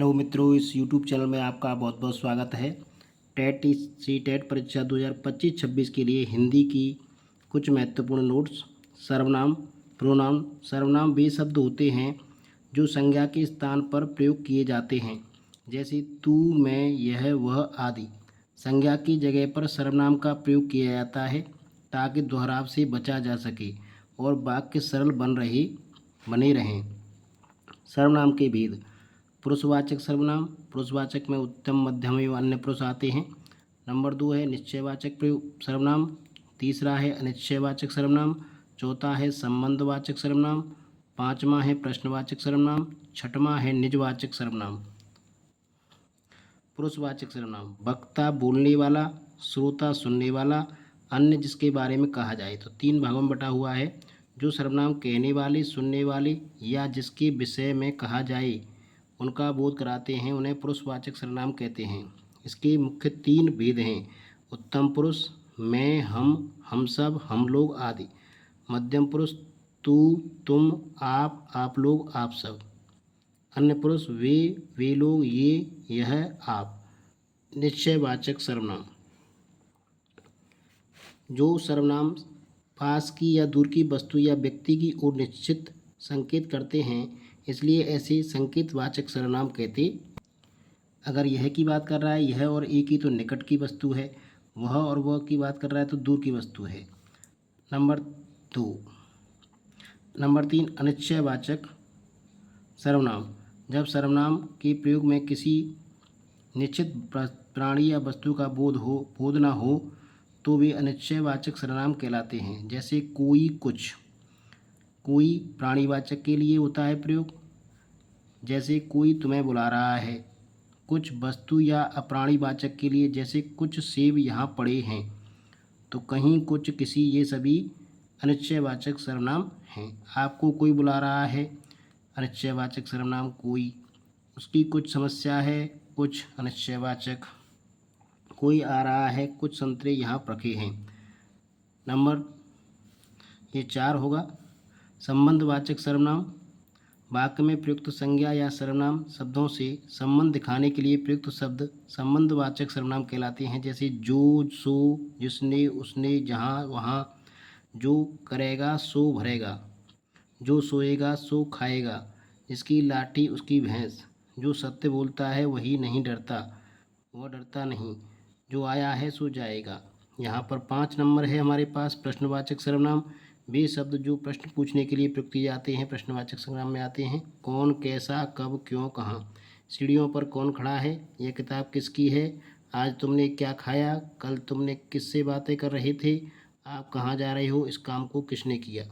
Hello मित्रों, इस YouTube channel में आपका बहुत बहुत स्वागत है। टेट सी टेट परीक्षा 2025-26 के लिए हिंदी की कुछ महत्वपूर्ण नोट्स। सर्वनाम, प्रोनाउन। सर्वनाम वे शब्द होते हैं जो संज्ञा के स्थान पर प्रयोग किए जाते हैं, जैसे तू, मैं, यह, वह आदि। संज्ञा की जगह पर सर्वनाम का प्रयोग किया जाता है ताकि दोहराव से बचा जा सके और वाक्य सरल बने रहें। सर्वनाम के भेद। पुरुषवाचक सर्वनाम। पुरुषवाचक में उत्तम, मध्यम एवं अन्य पुरुष आते हैं। नंबर 2 है निश्चयवाचक सर्वनाम। तीसरा है अनिश्चयवाचक सर्वनाम। चौथा है संबंधवाचक सर्वनाम। पांचवा है प्रश्नवाचक सर्वनाम। छठवां है निजवाचक सर्वनाम। पुरुषवाचक सर्वनाम। वक्ता बोलने वाला, श्रोता सुनने वाला, अन्य जिसके बारे में कहा जाए। तो 3 भागों में बटा हुआ है। जो सर्वनाम कहने वाले, सुनने वाले या जिसके विषय में कहा जाए उनका बोध कराते हैं, उन्हें पुरुषवाचक सर्वनाम कहते हैं। इसके मुख्य 3 भेद हैं: उत्तम पुरुष, मैं, हम सब, हम लोग आदि। मध्यम पुरुष, तू, तुम, आप लोग, आप सब। अन्य पुरुष, वे लोग, ये, यह, आप। निश्चयवाचक सर्वनाम। जो सर्वनाम पास की या दूर की वस्तु या व्यक्ति की ओर निश्चित संकेत करते हैं, इसलिए ऐसे संकेतवाचक सर्वनाम कहते। अगर यह की बात कर रहा है, यह और एक ही, तो निकट की वस्तु है। वह और वह की बात कर रहा है तो दूर की वस्तु है। नंबर 2। नंबर 3 अनिश्चयवाचक सर्वनाम। जब सर्वनाम के प्रयोग में किसी निश्चित प्राणी या वस्तु का बोध ना हो तो वे अनिश्चयवाचक सर्वनाम कहलाते हैं। जैसे कोई, कुछ। कोई प्राणीवाचक के लिए होता है प्रयोग, जैसे कोई तुम्हें बुला रहा है। कुछ वस्तु या अप्राणीवाचक के लिए, जैसे कुछ सेब यहाँ पड़े हैं। तो कहीं, कुछ, किसी, ये सभी अनिश्चयवाचक सर्वनाम हैं। आपको कोई बुला रहा है, अनिश्चयवाचक सर्वनाम कोई। उसकी कुछ समस्या है, कुछ, अनिश्चयवाचक। कोई आ रहा है, कुछ संतरे यहाँ रखे हैं। नंबर ये 4 होगा। संबंधवाचक सर्वनाम। वाक्य में प्रयुक्त संज्ञा या सर्वनाम शब्दों से संबंध दिखाने के लिए प्रयुक्त शब्द संबंधवाचक सर्वनाम कहलाते हैं। जैसे जो, सो, जिसने, उसने, जहाँ, वहाँ। जो करेगा सो भरेगा। जो सोएगा सो खाएगा। जिसकी लाठी उसकी भैंस। जो सत्य बोलता है वही नहीं डरता, वह डरता नहीं। जो आया है सो जाएगा। यहाँ पर 5 नंबर है हमारे पास प्रश्नवाचक सर्वनाम। वे शब्द जो प्रश्न पूछने के लिए प्रयुक्त किए जाते हैं प्रश्नवाचक सर्वनाम में आते हैं। कौन, कैसा, कब, क्यों, कहाँ। सीढ़ियों पर कौन खड़ा है, यह किताब किसकी है, आज तुमने क्या खाया, कल तुमने किससे बातें कर रहे थे, आप कहाँ जा रहे हो, इस काम को किसने किया।